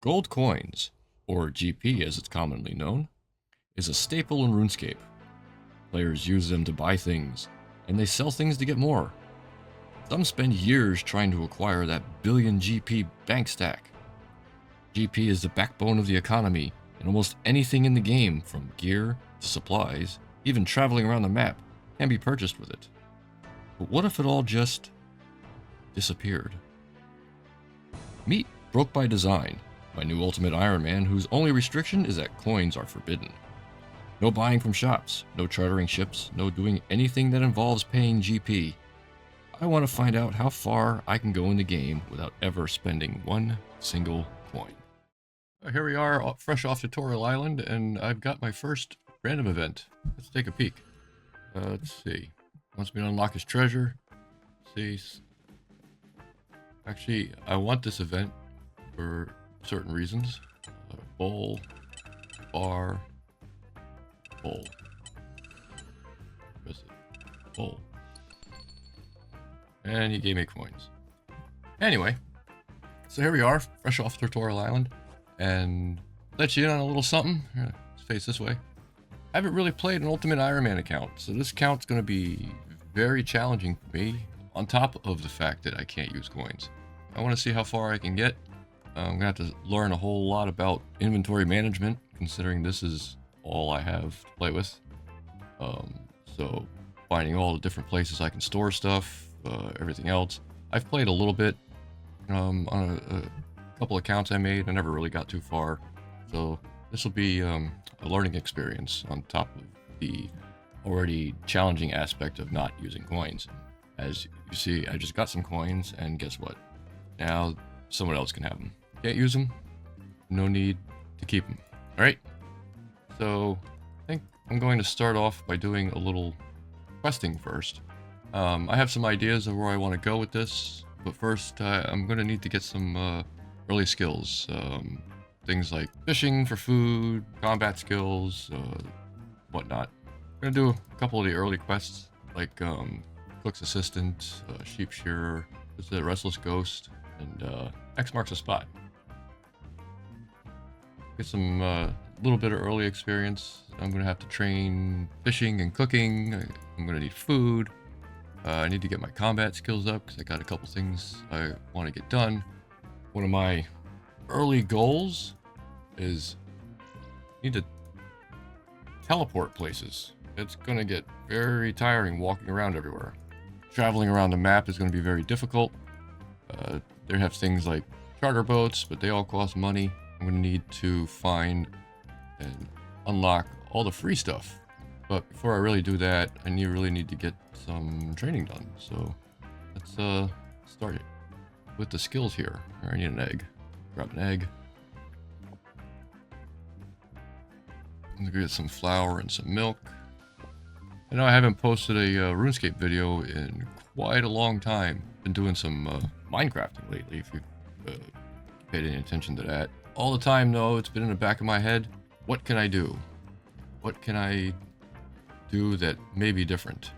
Gold coins, or GP as it's commonly known, is a staple in RuneScape. Players use them to buy things, and they sell things to get more. Some spend years trying to acquire that billion GP bank stack. GP is the backbone of the economy, and almost anything in the game, from gear to supplies, even traveling around the map, can be purchased with it. But what if it all just disappeared? Meet Broke by Design, my new Ultimate Iron Man, whose only restriction is that coins are forbidden. No buying from shops, no chartering ships, no doing anything that involves paying GP. I want to find out how far I can go in the game without ever spending one single coin. Here we are, fresh off Tutorial Island, and I've got my first random event. Let's take a peek. Let's see. Wants me to unlock his treasure. See. Actually, I want this event for certain reasons. Bowl, bar, bowl. Where's it? Bowl. And he gave me coins. Anyway, so here we are, fresh off Tutorial Island, and let you in on a little something. Here, let's face this way. I haven't really played an Ultimate Iron Man account, so this account's going to be very challenging for me, on top of the fact that I can't use coins. I want to see how far I can get. I'm going to have to learn a whole lot about inventory management, considering this is all I have to play with. So finding all the different places I can store stuff, everything else. I've played a little bit on a couple accounts I made. I never really got too far. So this will be a learning experience on top of the already challenging aspect of not using coins. As you see, I just got some coins, and guess what? Now someone else can have them. Can't use them, no need to keep them. All right, so I think I'm going to start off by doing a little questing first. I have some ideas of where I want to go with this, but first I'm going to need to get some early skills. Things like fishing for food, combat skills, whatnot. I'm going to do a couple of the early quests, like Cook's Assistant, Sheep Shearer, this is the Restless Ghost, and X Marks a Spot. Get some little bit of early experience. I'm going to have to train fishing and cooking. I'm going to need food. I need to get my combat skills up because I got a couple things I want to get done. One of my early goals is need to teleport places. It's going to get very tiring walking around everywhere. Traveling around the map is going to be very difficult. They have things like charter boats, but they all cost money. I'm going to need to find and unlock all the free stuff. But before I really do that, I really need to get some training done. So let's start it with the skills here. I need an egg. Grab an egg. I'm going to get some flour and some milk. I know I haven't posted a RuneScape video in quite a long time. Been doing some Minecrafting lately, if you've paid any attention to that. All the time, though, it's been in the back of my head. What can I do? What can I do that may be different?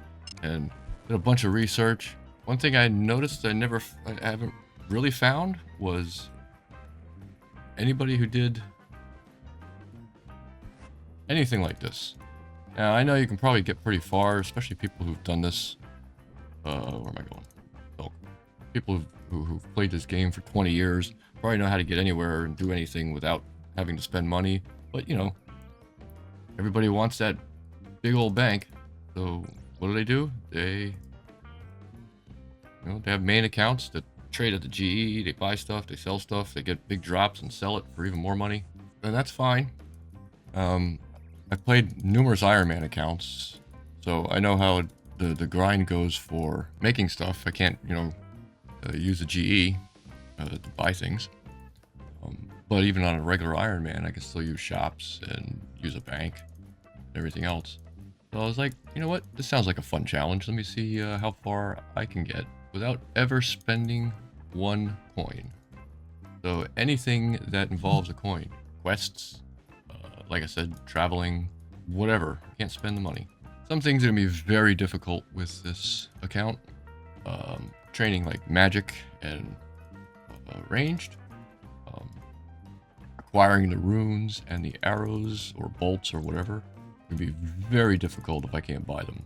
And did a bunch of research. One thing I noticed I haven't really found was anybody who did anything like this. Now, I know you can probably get pretty far, especially people who've done this. Where am I going? Oh, people who've played this game for 20 years probably know how to get anywhere and do anything without having to spend money. But, you know, everybody wants that big old bank. So what do? They have main accounts that trade at the GE. They buy stuff, they sell stuff, they get big drops and sell it for even more money. And that's fine. I've played numerous Iron Man accounts, so I know how the grind goes for making stuff. I can't, use a GE to buy things. But even on a regular Iron Man, I can still use shops and use a bank and everything else. So I was like, you know what? This sounds like a fun challenge. Let me see how far I can get without ever spending one coin. So anything that involves a coin. Quests, like I said, traveling, whatever. I can't spend the money. Some things are going to be very difficult with this account. Training like magic and ranged. acquiring the runes and the arrows or bolts or whatever would be very difficult if I can't buy them.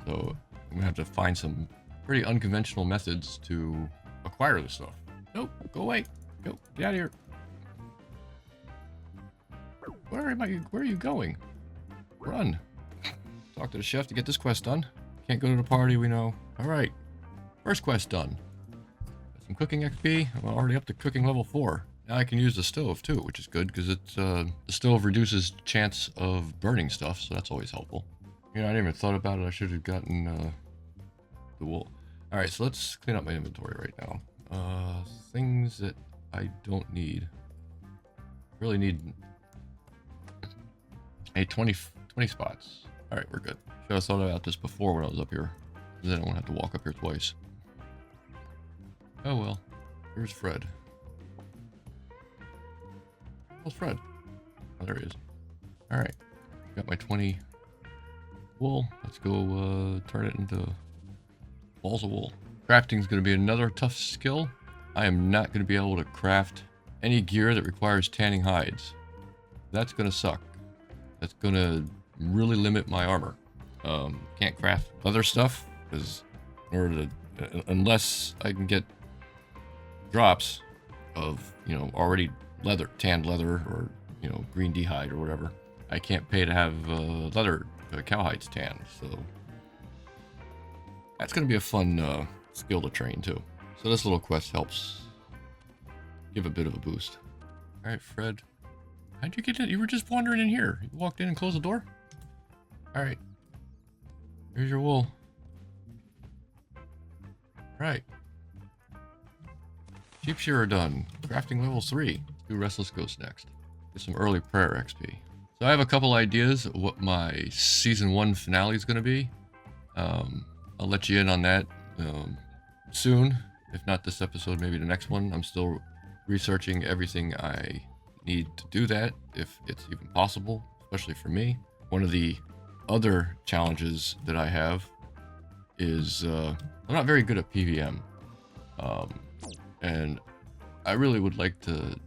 So I'm gonna have to find some pretty unconventional methods to acquire this stuff. Nope, go away. Go, get out of here. Where are you going? Run. Talk to the chef to get this quest done. Can't go to the party, we know. Alright. First quest done. Got some cooking XP. I'm already up to cooking level 4. Now I can use the stove too, which is good because it's the stove reduces chance of burning stuff, so that's always helpful. You know, I didn't even thought about it. I should have gotten the wool. Alright, so let's clean up my inventory right now. Things that I don't need. Really need a 20 spots. Alright, we're good. Should have thought about this before when I was up here. Then I won't have to walk up here twice. Oh well. Here's Fred. Where's Fred? Oh, there he is. Alright. Got my 20 wool. Let's go turn it into balls of wool. Crafting is going to be another tough skill. I am not going to be able to craft any gear that requires tanning hides. That's going to suck. That's going to really limit my armor. Can't craft other stuff because in order to, unless I can get drops of, you know, already leather, tanned leather, or, you know, green d'hide or whatever, I can't pay to have leather cowhides tanned. So that's going to be a fun skill to train too. So this little quest helps give a bit of a boost. All right, Fred. How'd you get in? You were just wandering in here. You walked in and closed the door? All right. Here's your wool. Right. Sheep shearer done. Crafting level 3. Let's do Restless Ghost next. Get some early prayer XP. So I have a couple ideas of what my season 1 finale is going to be. I'll let you in on that soon. If not this episode, maybe the next one. I'm still researching everything I need to do that, if it's even possible, especially for me. One of the other challenges that I have is I'm not very good at PvM. And I really would like to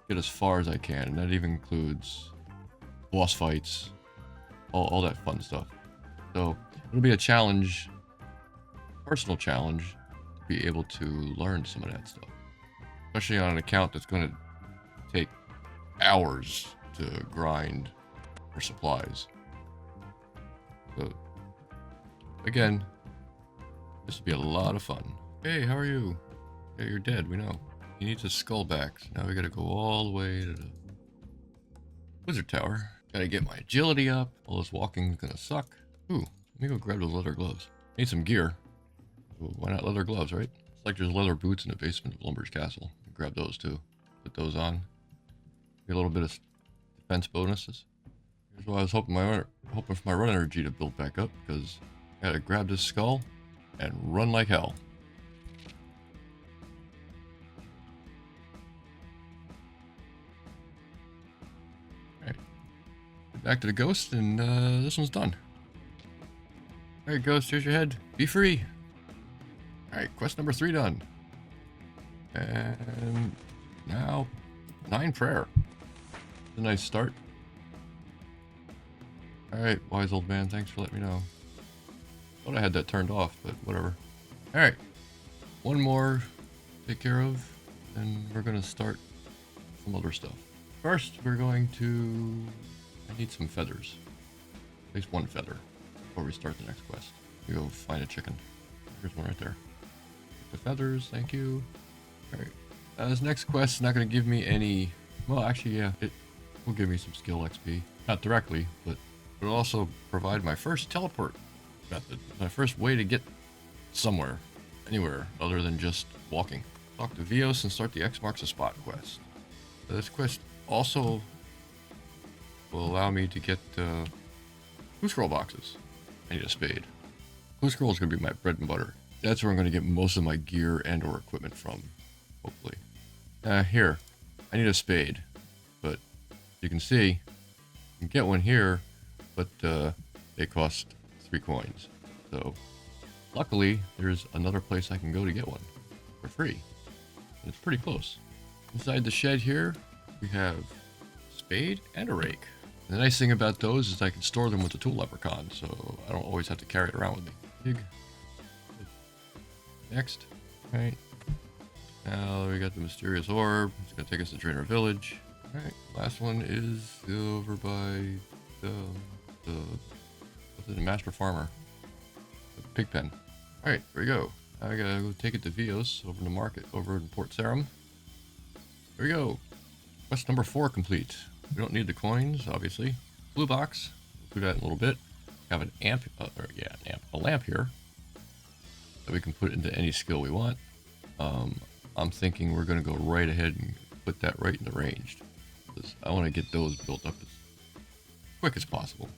get as far as I can, and that even includes boss fights, all that fun stuff. So it'll be a challenge, personal challenge, to be able to learn some of that stuff. Especially on an account that's going to take hours to grind for supplies. So, again, this will be a lot of fun. Hey, how are you? Yeah, you're dead, we know. You need to skull back. So now we gotta go all the way to the wizard tower. Gotta get my agility up. All this walking is gonna suck. Ooh, let me go grab those leather gloves. Need some gear. Ooh, why not leather gloves, right? It's like there's leather boots in the basement of Lumber's Castle. Grab those too. Put those on. Get a little bit of defense bonuses. Here's why I was hoping for my run energy to build back up, because I gotta grab this skull and run like hell. Alright. Back to the ghost, and this one's done. Alright, ghost, here's your head. Be free. Alright, quest number 3 done. And now 9 prayer. It's a nice start. Alright, wise old man, thanks for letting me know. Thought I had that turned off, but whatever. Alright, one more to take care of, and we're gonna start some other stuff. First, we're going to... I need some feathers. At least one feather before we start the next quest. We go find a chicken. Here's one right there. The feathers, thank you. Alright, this next quest is not going to give me any... Well, actually, yeah, it will give me some skill XP. Not directly, but it'll also provide my first teleport method. My first way to get somewhere, anywhere, other than just walking. Talk to Vios and start the X marks a spot quest. This quest also will allow me to get clue scroll boxes. I need a spade. Clue scroll is going to be my bread and butter. That's where I'm going to get most of my gear and or equipment from, hopefully. Here, I need a spade, but you can see, you can get one here, but they cost 3 coins. So, luckily, there's another place I can go to get one for free. And it's pretty close. Inside the shed here, we have spade, and a rake. The nice thing about those is I can store them with the tool leprechaun, so I don't always have to carry it around with me. Dig. Next. Alright. Now we got the mysterious orb. It's gonna take us to Draenor Village. Alright, last one is over by what's it, Master Farmer. The pig pen. Alright, here we go. I gotta go take it to Vios over in the market over in Port Sarim. Here we go. Quest number 4 complete. We don't need the coins, obviously. Blue box. We'll do that in a little bit. Have an amp, a lamp here that we can put into any skill we want. I'm thinking we're gonna go right ahead and put that right in the ranged. I want to get those built up as quick as possible.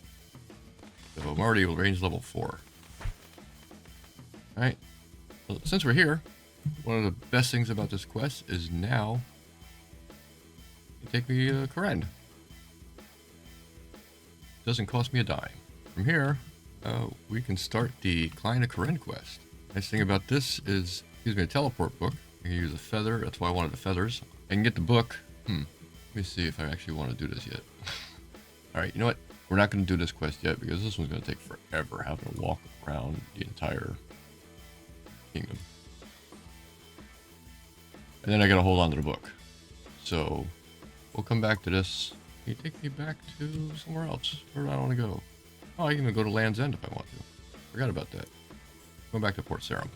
So I'm already range level 4. Alright. Well, since we're here, one of the best things about this quest is now you take me to Karen. Doesn't cost me a dime. From here, we can start the Client of Karen quest. Nice thing about this is it gives me a teleport book. I can use a feather, that's why I wanted the feathers. I can get the book. Let me see if I actually want to do this yet. Alright, you know what? We're not going to do this quest yet because this one's going to take forever having to walk around the entire kingdom. And then I got to hold on to the book. So, we'll come back to this. Can you take me back to somewhere else? Where do I want to go? Oh, I can even go to Land's End if I want to. Forgot about that. Going back to Port Sarim.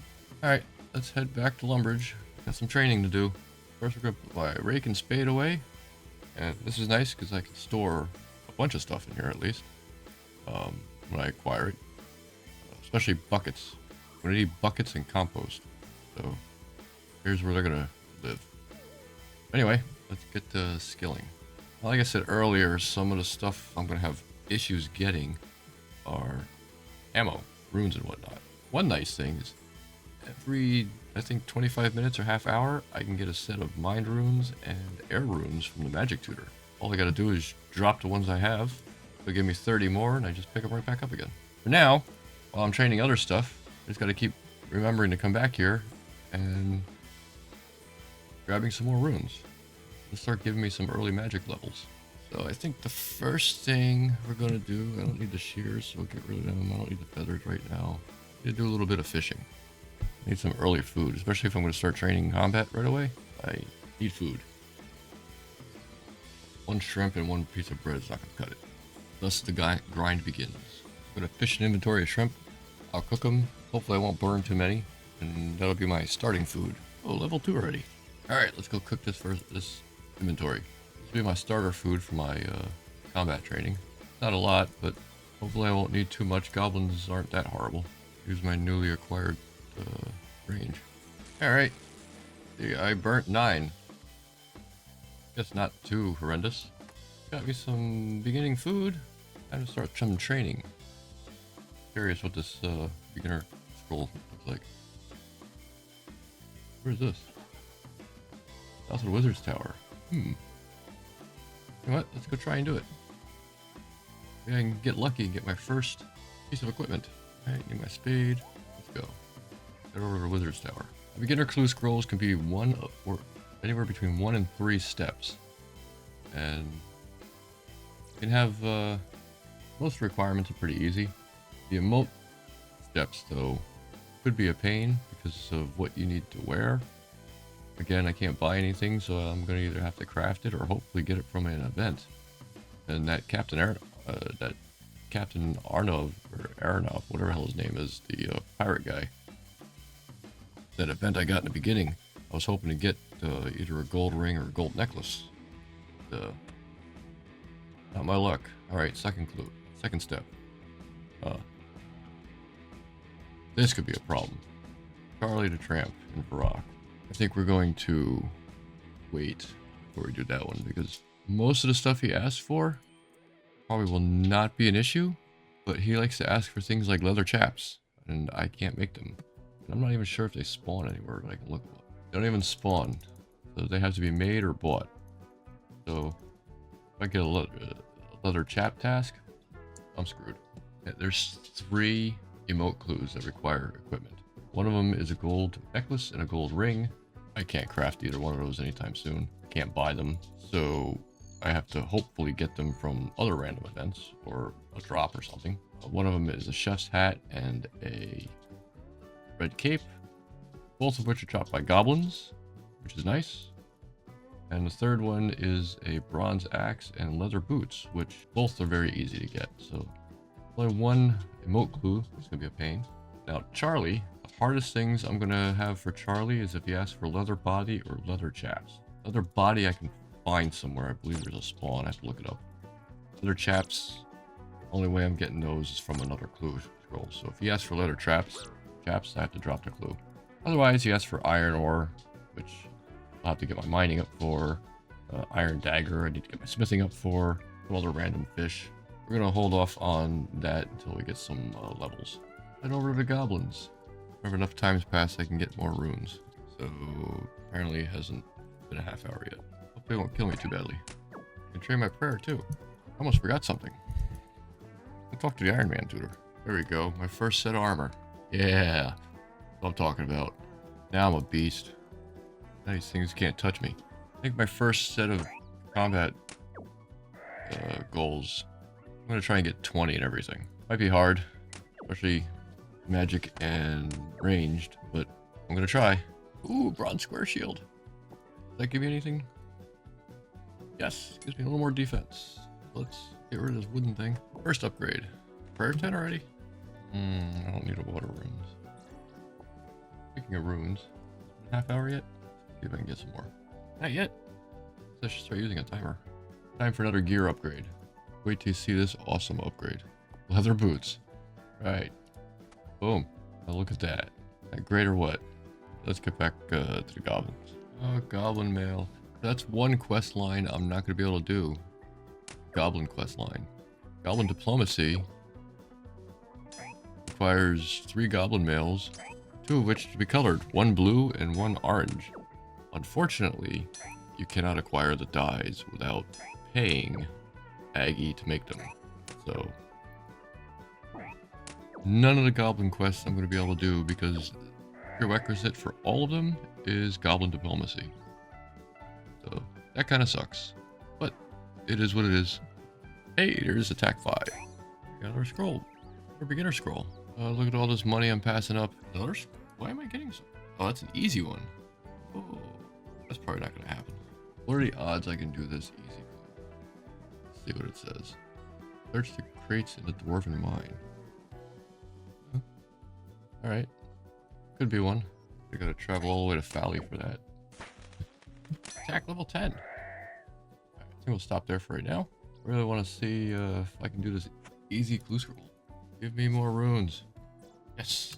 Alright, let's head back to Lumbridge. Got some training to do. First we're going to put my rake and spade away. And this is nice because I can store a bunch of stuff in here at least. When I acquire it. Especially buckets. I'm going to need buckets and compost. So here's where they're going to live. Anyway, let's get to skilling. Like I said earlier, some of the stuff I'm going to have issues getting are ammo, runes and whatnot. One nice thing is every, I think 25 minutes or half hour, I can get a set of mind runes and air runes from the magic tutor. All I gotta do is drop the ones I have. They'll give me 30 more and I just pick them right back up again. For now, while I'm training other stuff, I just gotta keep remembering to come back here and grabbing some more runes. They'll start giving me some early magic levels. So I think the first thing we're gonna do, I don't need the shears, so we'll get rid of them. I don't need the feathers right now. I'm gonna do a little bit of fishing. I need some early food, especially if I'm going to start training combat right away. I need food. One shrimp and one piece of bread is not going to cut it. Thus the grind begins. I'm going to fish an inventory of shrimp. I'll cook them. Hopefully I won't burn too many. And that'll be my starting food. Oh, level 2 already. Alright, let's go cook this inventory. This will be my starter food for my combat training. Not a lot, but hopefully I won't need too much. Goblins aren't that horrible. Here's my newly acquired range. Alright. I burnt 9. That's not too horrendous. Got me some beginning food. Time to start some training. Curious what this beginner scroll looks like. Where's this? South of the Wizard's Tower. You know what? Let's go try and do it. Maybe I can get lucky and get my first piece of equipment. Alright, need my spade. Let's go. Head over to the Wizard's Tower. The beginner clue scrolls can be one or anywhere between 1 and 3 steps. And you can have most requirements are pretty easy. The emote steps though could be a pain because of what you need to wear. Again, I can't buy anything, so I'm gonna either have to craft it or hopefully get it from an event. And that Captain Arnov, or Aronov, whatever the hell his name is, the pirate guy. That event I got in the beginning, I was hoping to get either a gold ring or a gold necklace. Not my luck. Alright, second clue. Second step. This could be a problem. Charlie the Tramp in Varrock. I think we're going to wait before we do that one because most of the stuff he asked for probably will not be an issue, but he likes to ask for things like leather chaps, and I can't make them. And I'm not even sure if they spawn anywhere, but I can look. They don't even spawn, so they have to be made or bought. So if I get a leather chap task, I'm screwed. There's 3 emote clues that require equipment. One of them is a gold necklace and a gold ring. I can't craft either one of those anytime soon. I can't buy them, so I have to hopefully get them from other random events or a drop or something. One of them is a chef's hat and a red cape, both of which are dropped by goblins, which is nice. And the third one is a bronze axe and leather boots, which both are very easy to get. So only one emote clue, it's gonna be a pain. Now Charlie, the hardest things I'm gonna have for Charlie is if he asks for leather body or leather chaps. Leather body I can find somewhere. I believe there's a spawn. I have to look it up. Leather chaps, only way I'm getting those is from another clue scroll. So if he asks for leather chaps, I have to drop the clue. Otherwise, he asks for iron ore, which I'll have to get my mining up for. Iron dagger, I need to get my smithing up for. Some other random fish. We're gonna hold off on that until we get some levels. Head over to the goblins. Whenever enough time's passed, I can get more runes. So apparently it hasn't been a half hour yet. Hope they won't kill me too badly. I can train my prayer too. I almost forgot something. I'll talk to the Iron Man tutor. There we go. My first set of armor. Yeah. That's what I'm talking about. Now I'm a beast. Now these things can't touch me. I think my first set of combat goals, I'm going to try and get 20 and everything. Might be hard, especially magic and ranged, but I'm going to try. Ooh, bronze square shield. Does that give me anything? Yes, gives me a little more defense. Let's get rid of this wooden thing. First upgrade. Prayer 10 already? I don't need a water runes. Speaking of runes, half hour yet? See if I can get some more. Not yet. So I should start using a timer. Time for another gear upgrade. Wait till you see this awesome upgrade. Leather boots. Right. Boom. Now look at that. That great or what? Let's get back to the goblins. Oh, goblin mail. That's one quest line I'm not going to be able to do. Goblin quest line. Goblin diplomacy requires 3 goblin mails, 2 of which to be colored, 1 blue and 1 orange. Unfortunately, you cannot acquire the dyes without paying Aggie to make them. So none of the goblin quests I'm going to be able to do because the prerequisite for all of them is goblin diplomacy. So that kind of sucks, but it is what it is. Hey, there's attack 5. Got our scroll, our beginner scroll. Look at all this money I'm passing up. Why am I getting some? Oh, that's an easy one. Oh, that's probably not going to happen. What are the odds I can do this easy? Let's see what it says. Search the crates in the dwarven mine. Huh? All right, could be one. I gotta travel all the way to Fally for that. Attack level 10. Right, I think we'll stop there for right now. I really want to see if I can do this easy clue scroll. Give me more runes. Yes.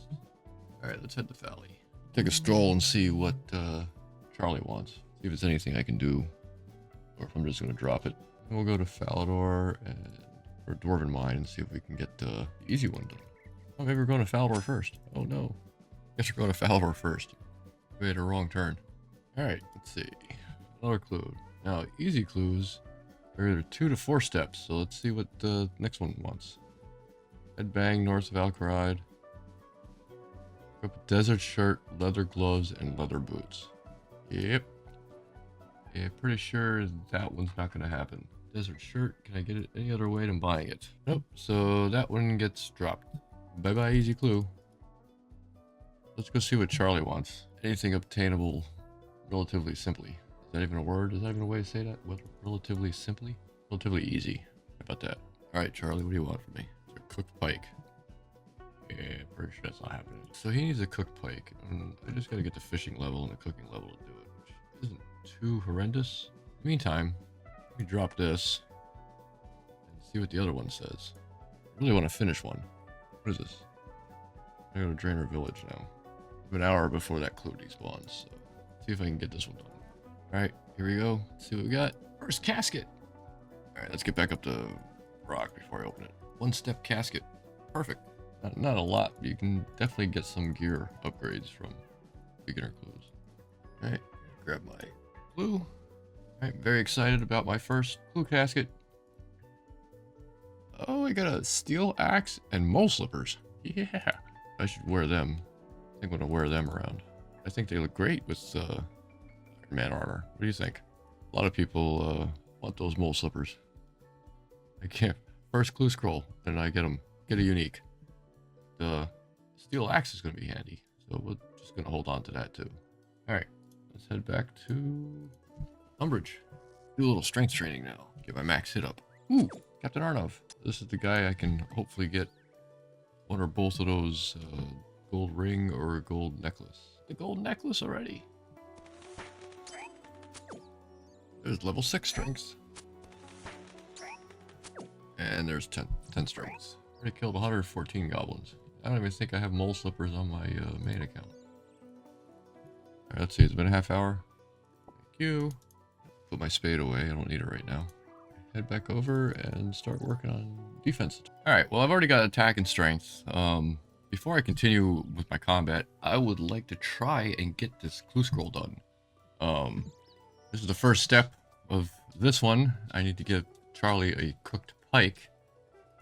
All right, let's head to Fally. Take a stroll and see what Charlie wants. See if there's anything I can do, or if I'm just gonna drop it. And we'll go to Falador or Dwarven Mine and see if we can get the easy one done. Oh, maybe we're going to Falador first. Oh no. Guess we're going to Falador first. We made a wrong turn. All right, let's see. Another clue. Now, easy clues are either 2 to 4 steps. So let's see what the next one wants. Headbang north of Alcaride. Equip a desert shirt, leather gloves, and leather boots. Yep. Yeah, pretty sure that one's not going to happen. Desert shirt, can I get it any other way than buying it? Nope, so that one gets dropped. Bye-bye, easy clue. Let's go see what Charlie wants. Anything obtainable relatively simply. Is that even a word? Is that even a way to say that? What, relatively simply? Relatively easy. How about that? All right, Charlie, what do you want from me? It's a cooked pike. Yeah, pretty sure that's not happening. So he needs a cooked pike. And I just got to get the fishing level and the cooking level to do it, which isn't too horrendous. Meantime, let me drop this and see what the other one says. I really want to finish one. What is this? I go to Drainer Village now. I have an hour before that clue despawns, so see if I can get this one done. Alright, here we go. Let's see what we got. First casket. Alright, let's get back up to rock before I open it. 1-step casket. Perfect. Not a lot, but you can definitely get some gear upgrades from beginner clues. Alright, grab my clue. Alright, very excited about my first clue casket. Oh, I got a steel axe and mole slippers. Yeah, I should wear them. I think I'm gonna wear them around. I think they look great with Man armor. What do you think? A lot of people Want those mole slippers. I can't. First clue scroll, then I get them. Get a unique. The steel axe is going to be handy. So we're just going to hold on to that too. Alright. Let's head back to Umbridge. Do a little strength training now. Get my max hit up. Ooh, Captain Arnov. This is the guy I can hopefully get one or both of those gold ring or gold necklace. The gold necklace already. There's level 6 strength. And there's 10 strengths. Already killed 114 goblins. I don't even think I have mole slippers on my main account. Alright, let's see. It's been a half hour. Thank you. Put my spade away. I don't need it right now. Head back over and start working on defense. Alright, well, I've already got attack and strength. Before I continue with my combat, I would like to try and get this clue scroll done. This is the first step of this one. I need to give Charlie a cooked pike.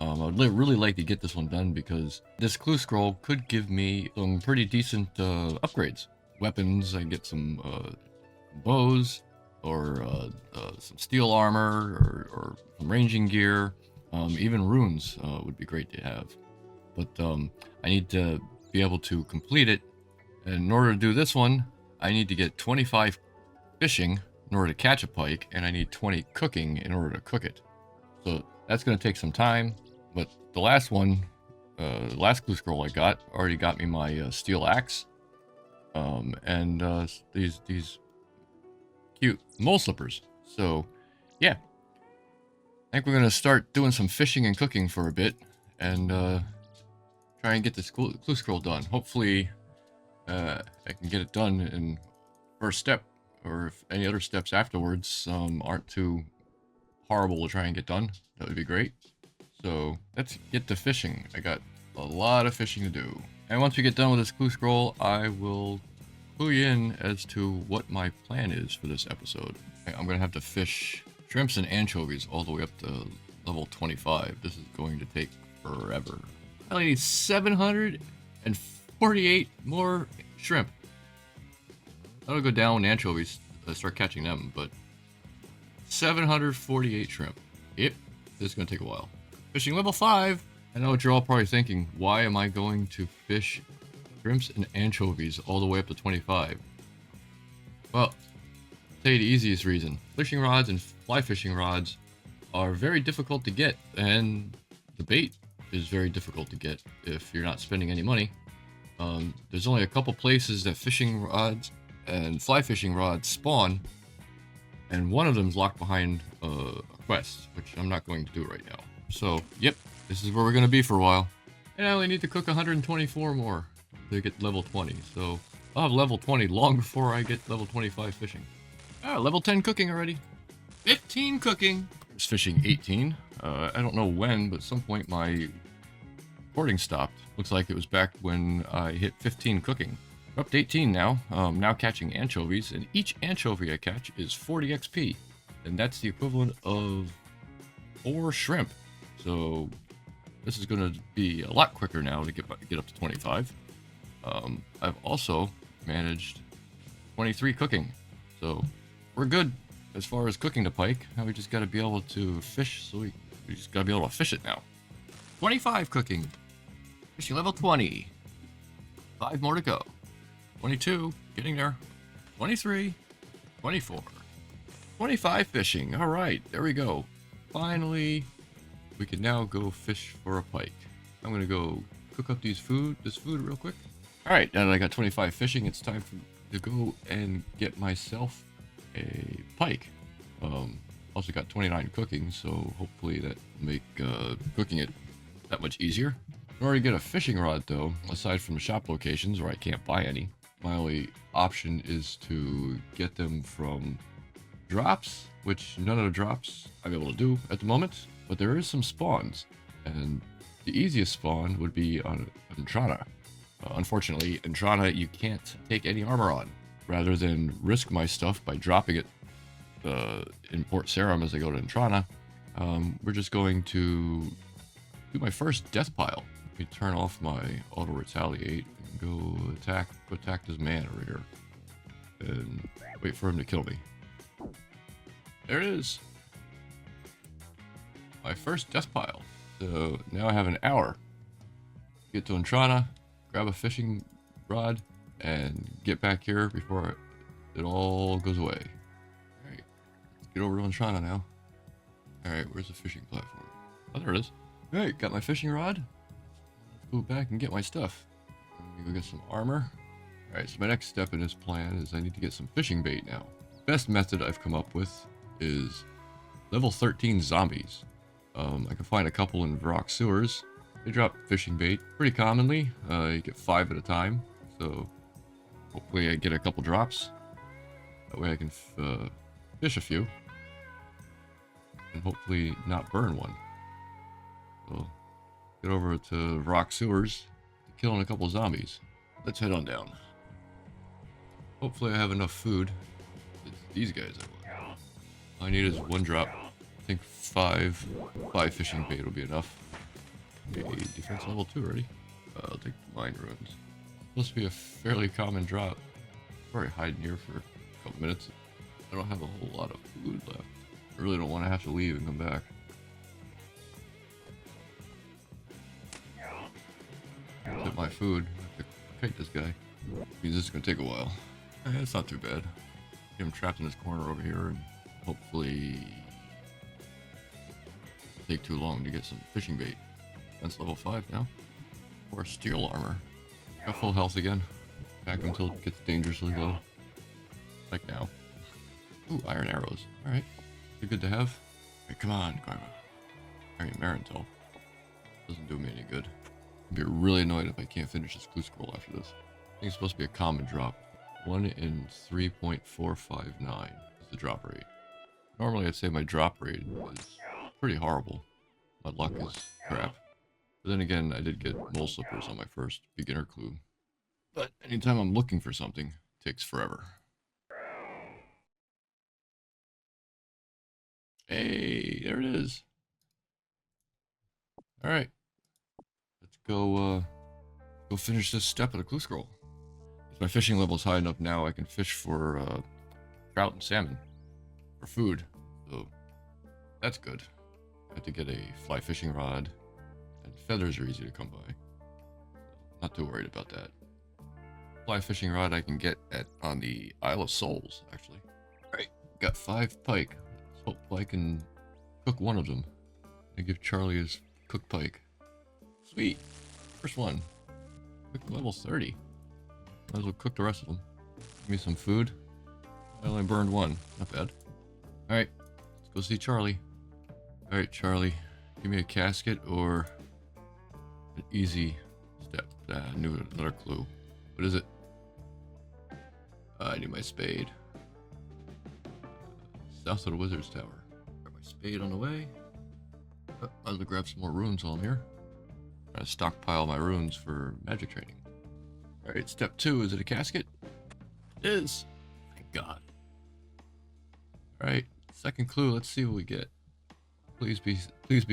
I would really like to get this one done because this clue scroll could give me some pretty decent upgrades. Weapons, I get some bows, or some steel armor, or some ranging gear. Even runes would be great to have. But I need to be able to complete it. And in order to do this one, I need to get 25 fishing in order to catch a pike, and I need 20 cooking in order to cook it. So that's going to take some time. But the last one, the last clue scroll I got, already got me my steel axe. And these cute mole slippers. So, yeah. I think we're going to start doing some fishing and cooking for a bit. And try and get this clue scroll done. Hopefully, I can get it done in first step. Or if any other steps afterwards aren't too horrible to try and get done. That would be great. So, let's get to fishing. I got a lot of fishing to do. And once we get done with this clue scroll, I will clue you in as to what my plan is for this episode. I'm going to have to fish shrimps and anchovies all the way up to level 25. This is going to take forever. I only need 748 more shrimp. That'll go down when anchovies start catching them, but 748 shrimp. Yep, this is going to take a while. Fishing level 5. I know what you're all probably thinking. Why am I going to fish shrimps and anchovies all the way up to 25? Well, I'll tell you the easiest reason. Fishing rods and fly fishing rods are very difficult to get, and the bait is very difficult to get if you're not spending any money. There's only a couple places that fishing rods and fly fishing rods spawn, and one of them's locked behind a quest, which I'm not going to do right now. So, yep, this is where we're going to be for a while. And I only need to cook 124 more to get level 20, so I'll have level 20 long before I get level 25 fishing. Ah, level 10 cooking already. 15 cooking. I was fishing 18. I don't know when, but at some point my recording stopped. Looks like it was back when I hit 15 cooking. We're up to 18 now. Now catching anchovies, and each anchovy I catch is 40 XP. And that's the equivalent of 4 shrimp. So this is going to be a lot quicker now to get up to 25. I've also managed 23 cooking. So we're good as far as cooking the pike. Now we just got to be able to fish. So we just got to be able to fish it now. 25 cooking. Fishing level 20. 5 more to go. 22. Getting there. 23. 24. 25 fishing. All right. There we go. Finally, we can now go fish for a pike. I'm going to go cook up this food real quick. All right. Now that I got 25 fishing, it's time to go and get myself a pike. Also got 29 cooking, so hopefully that will make cooking it that much easier. In order to get a fishing rod, though, aside from shop locations where I can't buy any, my only option is to get them from drops, which none of the drops I'm able to do at the moment, but there is some spawns, and the easiest spawn would be on Entrana. Unfortunately, Entrana you can't take any armor on. Rather than risk my stuff by dropping it in Port Sarum as I go to Entrana, we're just going to do my first death pile. Let me turn off my auto retaliate and go attack this man over here. And wait for him to kill me. There it is. my first death pile. So now I have an hour. Get to Entrana, grab a fishing rod, and get back here before it all goes away. Alright, let's get over to Entrana now. Alright, where's the fishing platform? Oh, there it is. Alright, got my fishing rod. Let's go back and get my stuff. Let me go get some armor. Alright, so my next step in this plan is I need to get some fishing bait now. Best method I've come up with is level 13 zombies. I can find a couple in Rock Sewers. They drop fishing bait pretty commonly. You get 5 at a time, so hopefully I get a couple drops. That way I can fish a few. And hopefully not burn one. So get over to Rock Sewers to kill a couple zombies. Let's head on down. Hopefully I have enough food. It's these guys I want. All I need is 1 drop. I think 5 fishing bait will be enough. Okay, defense level 2 already. I'll take the mine runes. Supposed to be a fairly common drop. Probably hiding here for a couple minutes. I don't have a whole lot of food left. I really don't want to have to leave and come back. Tip my food. I have to kite this guy. Means this is gonna take a while. It's not too bad. Get him trapped in this corner over here, and hopefully it'll take too long to get some fishing bait. That's level 5 now. Or steel armor. Got full health again. Back until it gets dangerously low. Like now. Ooh, iron arrows. Alright. They're good to have. Hey, come on, Karma. Iron Marintel. Doesn't do me any good. I'll be really annoyed if I can't finish this clue scroll after this. I think it's supposed to be a common drop. 1 in 3.459 is the drop rate. Normally I'd say my drop rate is pretty horrible. My luck is crap. But then again, I did get mole slippers on my first beginner clue. But anytime I'm looking for something, it takes forever. Hey, there it is. Alright. Let's go finish this step of the clue scroll. If my fishing level is high enough now, I can fish for trout and salmon for food. So that's good. I have to get a fly fishing rod, and feathers are easy to come by. Not too worried about that. Fly fishing rod I can get on the Isle of Souls, actually. Alright, got 5 pike. Let's hope I can cook one of them. And give Charlie his cooked pike. Sweet. First one. Quick level 30. Might as well cook the rest of them. Give me some food. I only burned 1. Not bad. Alright, let's go see Charlie. Alright, Charlie. Give me a casket or an easy step. Another clue. What is it? I need my spade. South of the Wizard's Tower. Got my spade on the way. Oh, might as well grab some more runes while I'm here. Try to stockpile my runes for magic training. Alright, step 2. Is it a casket? It is. Thank God. Alright, second clue. Let's see what we get. Please be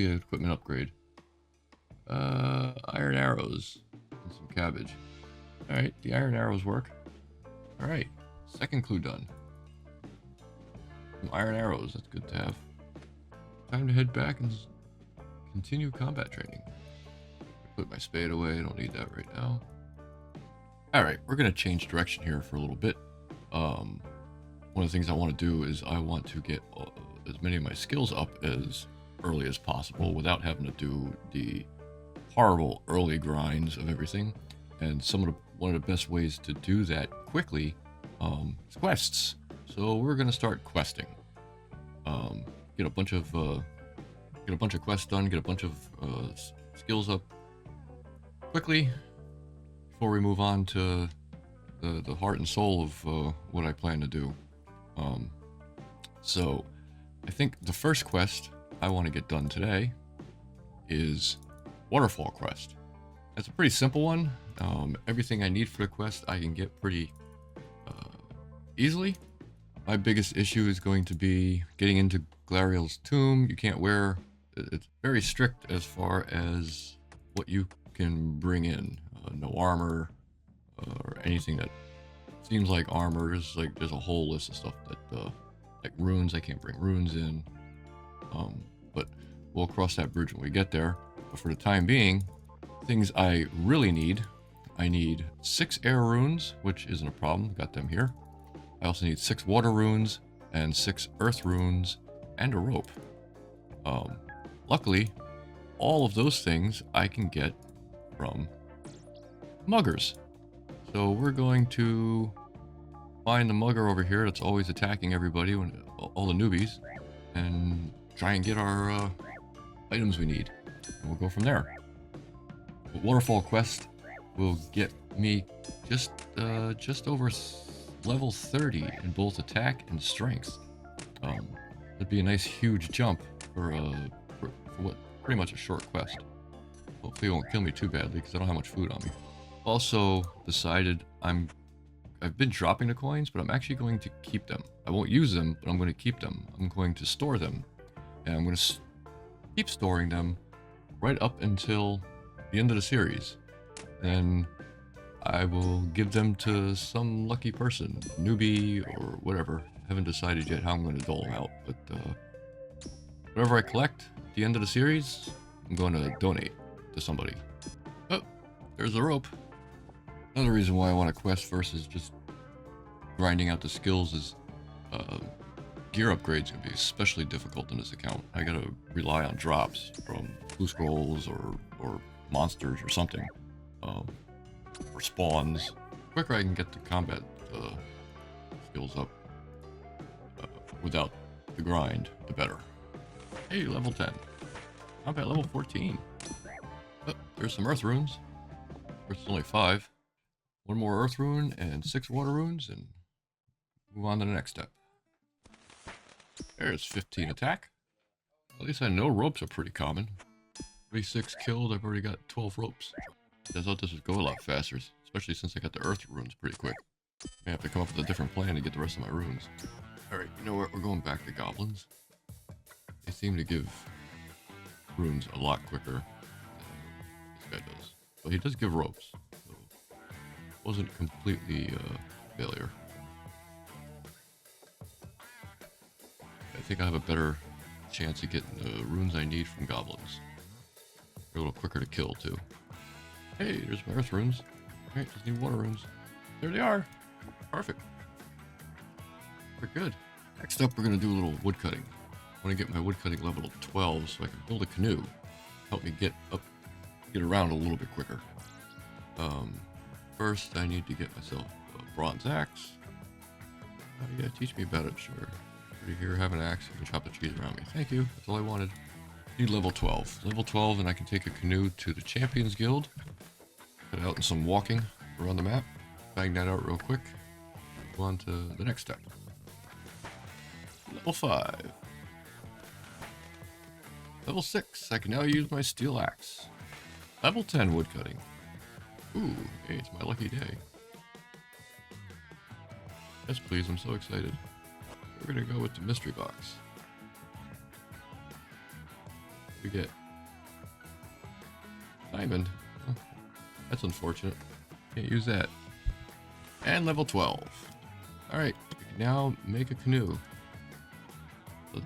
an equipment upgrade. Iron arrows and some cabbage. Alright, the iron arrows work. Alright, second clue done. Some iron arrows, that's good to have. Time to head back and continue combat training. Put my spade away, I don't need that right now. Alright, we're going to change direction here for a little bit. One of the things I want to do is I want to get as many of my skills up as early as possible without having to do the horrible early grinds of everything. And one of the best ways to do that quickly is quests. So we're going to start questing. Get a bunch of quests done, get a bunch of skills up quickly before we move on to the heart and soul of what I plan to do. So I think the first quest I want to get done today is Waterfall Quest. It's a pretty simple one. Everything I need for the quest I can get pretty easily. My biggest issue is going to be getting into Glariel's tomb. You can't wear... It's very strict as far as what you can bring in. No armor or anything that seems like armor. There's a whole list of stuff that like runes. I can't bring runes in. But We'll cross that bridge when we get there. But for the time being, things I really need. I need 6 air runes, which isn't a problem. Got them here. I also need 6 water runes and 6 earth runes and a rope. Luckily, all of those things I can get from muggers. So we're going to find the mugger over here that's always attacking everybody, all the newbies, and try and get our items we need. And we'll go from there. The waterfall quest will get me just over level 30 in both attack and strength. It'd be a nice huge jump for what pretty much a short quest. Hopefully it won't kill me too badly because I don't have much food on me. Also decided I've been dropping the coins, but I'm actually going to keep them. I won't use them, but I'm going to keep them. I'm going to store them, and I'm going to keep storing them right up until the end of the series. Then I will give them to some lucky person, newbie or whatever. I haven't decided yet how I'm going to dole them out, but whatever I collect at the end of the series, I'm going to donate to somebody. Oh, there's the rope. Another reason why I want a quest versus just grinding out the skills is gear upgrades can be especially difficult in this account. I gotta rely on drops from blue scrolls or monsters or something, or spawns. The quicker I can get the combat skills up without the grind, the better. Hey, level 10. Combat level 14. Oh, there's some earth runes. There's only 5. 1 more earth rune and 6 water runes, and move on to the next step. There's 15 attack. At least I know ropes are pretty common. 36 killed, I've already got 12 ropes. I thought this would go a lot faster, especially since I got the earth runes pretty quick. I have to come up with a different plan to get the rest of my runes. Alright, you know what? We're going back to goblins. They seem to give runes a lot quicker than this guy does. But he does give ropes. Wasn't completely a failure. I think I have a better chance of getting the runes I need from goblins. They're a little quicker to kill too. Hey, there's my earth runes. Alright, just need water runes. There they are. Perfect. We're good. Next up, we're gonna do a little wood cutting. I want to get my wood cutting level to 12 so I can build a canoe. Help me get around a little bit quicker. First, I need to get myself a bronze axe. Yeah, teach me about it, sure. Over here, have an axe. You can chop the trees around me. Thank you. That's all I wanted. Need level 12. Level 12, and I can take a canoe to the Champions Guild. Cut out in some walking around the map. Bang that out real quick. Go on to the next step. Level 5. Level 6. I can now use my steel axe. Level 10 woodcutting. Ooh, hey, it's my lucky day. Yes, please, I'm so excited. We're gonna go with the mystery box. We get diamond. Oh, that's unfortunate. Can't use that. And level 12. Alright, we can now make a canoe. Let's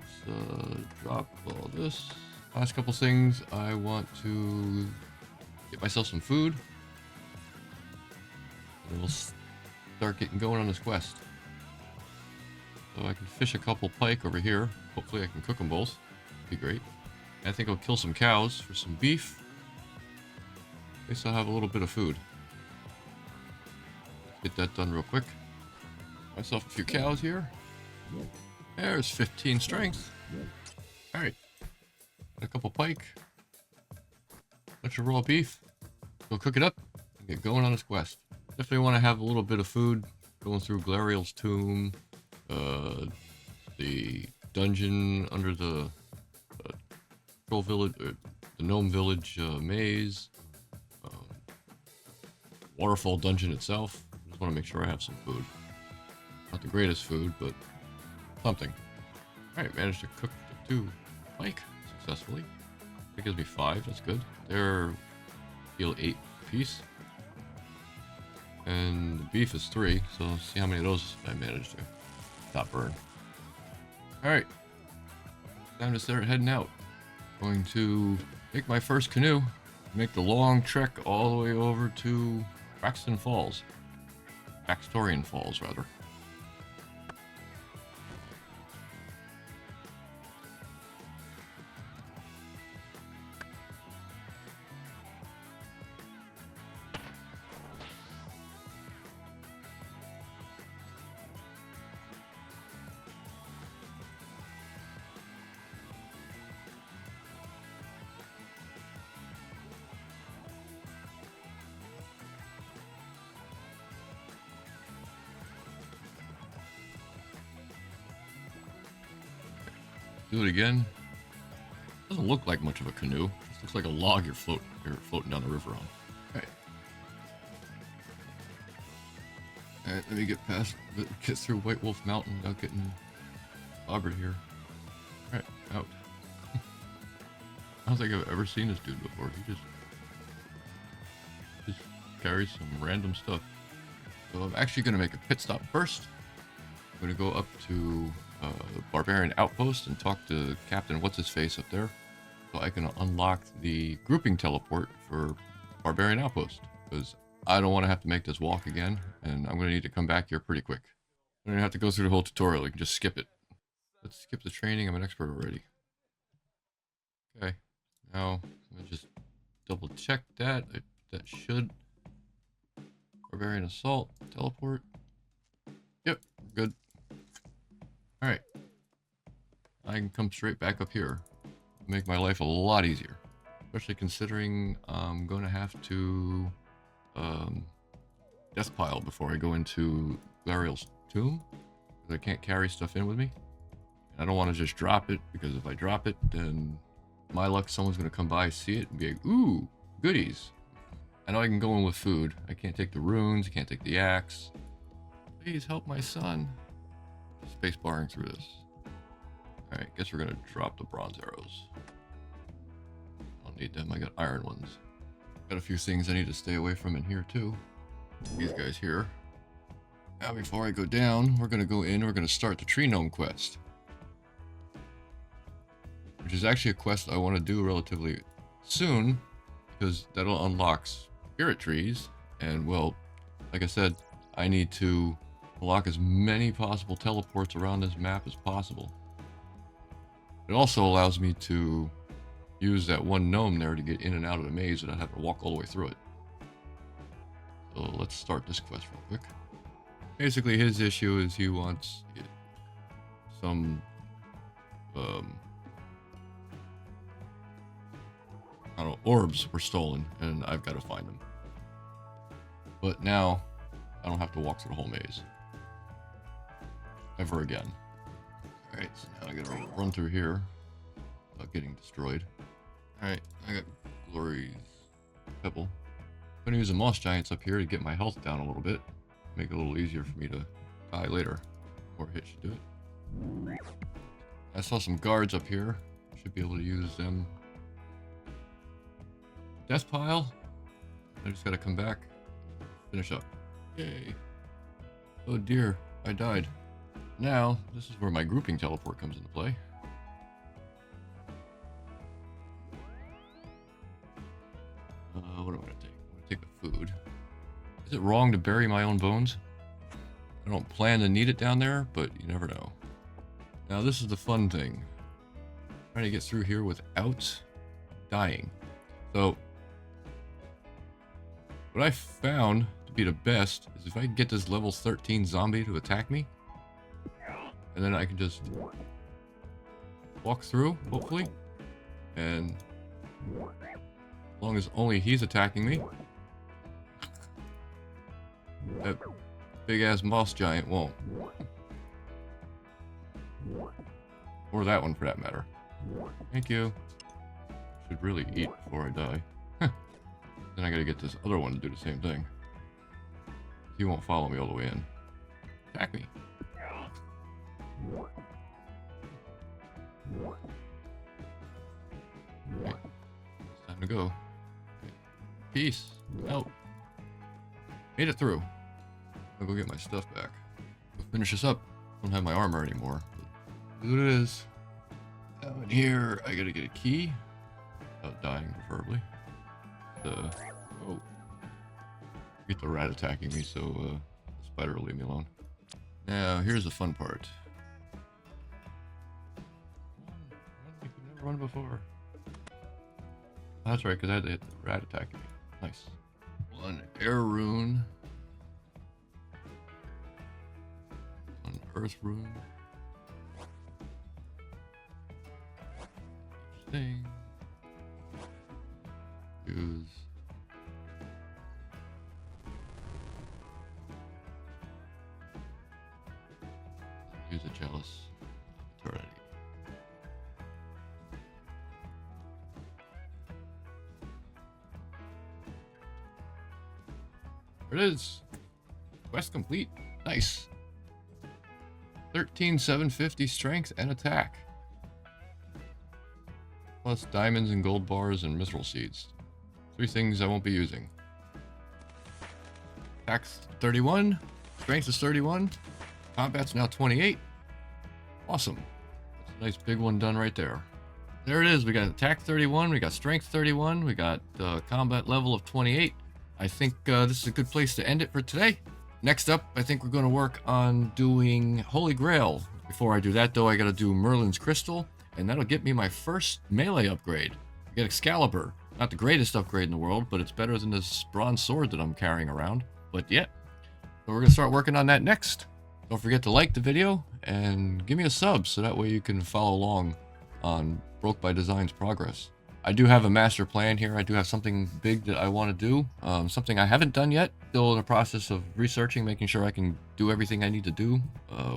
drop all this. Last couple things, I want to get myself some food. And we'll start getting going on this quest. So I can fish a couple pike over here. Hopefully I can cook them both. Be great. I think I'll kill some cows for some beef. At least I'll have a little bit of food. Get that done real quick. Myself a few cows here. There's 15 strength. Alright. Got a couple pike. Bunch of raw beef. Go cook it up and get going on this quest. Definitely want to have a little bit of food. Going through Glariel's tomb. The dungeon under the troll village, the gnome village maze. Waterfall dungeon itself. Just want to make sure I have some food. Not the greatest food, but something. Alright, managed to cook the 2 pike successfully. That gives me 5, that's good. They're heal 8 apiece. And the beef is 3, so let's see how many of those I managed to not burn. Alright. Time to start heading out. Going to make my first canoe. Make the long trek all the way over to Braxton Falls. Baxtorian Falls, rather. Do it again. Doesn't look like much of a canoe. It just looks like a log you're floating down the river on. Alright. Alright, let me get through White Wolf Mountain without getting clobbered here. Alright, out. I don't think I've ever seen this dude before. He just carries some random stuff. So I'm actually going to make a pit stop first. I'm going to go up to the Barbarian Outpost and talk to Captain What's-His-Face up there so I can unlock the grouping teleport for Barbarian Outpost, because I don't want to have to make this walk again, and I'm going to need to come back here pretty quick. I'm going to have to go through the whole tutorial. You can just skip it. Let's skip the training. I'm an expert already. Okay, now let me just double check that. That should... Barbarian Assault, teleport. Yep, good. Alright. I can come straight back up here. Make my life a lot easier. Especially considering I'm going to have to death pile before I go into Glariel's tomb. Because I can't carry stuff in with me. I don't want to just drop it, because if I drop it, then my luck, someone's going to come by, see it, and be like, ooh, goodies. I know I can go in with food. I can't take the runes, I can't take the axe. Please help my son. Space barring through this. Alright, guess we're gonna drop the bronze arrows. I don't need them, I got iron ones. Got a few things I need to stay away from in here too. These guys here. Now before I go down, we're gonna go in, we're gonna start the tree gnome quest. Which is actually a quest I want to do relatively soon, because that'll unlock spirit trees, and well, like I said, I need to unlock as many possible teleports around this map as possible. It also allows me to use that one gnome there to get in and out of the maze without having to walk all the way through it. So let's start this quest real quick. Basically, his issue is he wants some I don't know, orbs were stolen, and I've got to find them. But now, I don't have to walk through the whole maze. Ever again. Alright, so now I gotta run through here without getting destroyed. Alright, I got Glory's Pebble. I'm gonna use the Moss Giants up here to get my health down a little bit. Make it a little easier for me to die later. Or hit should do it. I saw some guards up here. Should be able to use them. Death pile. I just gotta come back. Finish up. Yay. Oh dear, I died. Now, this is where my grouping teleport comes into play. What am I gonna take? I'm gonna take the food. Is it wrong to bury my own bones? I don't plan to need it down there, but you never know. Now this is the fun thing. Trying to get through here without dying. So, what I found to be the best is if I can get this level 13 zombie to attack me, and then I can just walk through, hopefully, and as long as only he's attacking me, that big ass moss giant won't. Or that one for that matter. Thank you. Should really eat before I die. Then I gotta get this other one to do the same thing. He won't follow me all the way in. Attack me. Okay. It's time to go. Okay. Peace. Out. Made it through. I'll go get my stuff back. Go finish this up. Don't have my armor anymore. But what it is. Down in here, I gotta get a key. without dying, preferably. Oh. Get the rat attacking me, so the spider will leave me alone. Now, here's the fun part. You could never run before. Oh, that's right, because I had to hit the rat attacking me. Nice. 1 air rune. 1 earth rune. Thing. Use. Use a jealous eternity. There it is. Quest complete. Nice. 13,750 strength and attack. Plus diamonds and gold bars and mithril seeds. 3 things I won't be using. Attack's 31. Strength is 31. Combat's now 28. Awesome. That's a nice big one done right there. There it is. We got attack 31. We got strength 31. We got combat level of 28. I think this is a good place to end it for today. Next up, I think we're going to work on doing Holy Grail. Before I do that, though, I got to do Merlin's Crystal, and that'll get me my first melee upgrade. I get Excalibur. Not the greatest upgrade in the world, but it's better than this bronze sword that I'm carrying around. But yeah, so we're going to start working on that next. Don't forget to like the video and give me a sub so that way you can follow along on Broke by Design's progress. I do have a master plan here. I do have something big that I want to do. Something I haven't done yet. Still in the process of researching, making sure I can do everything I need to do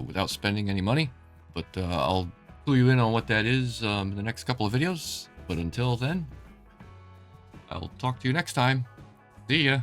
without spending any money. But I'll clue you in on what that is in the next couple of videos. But until then, I'll talk to you next time. See ya.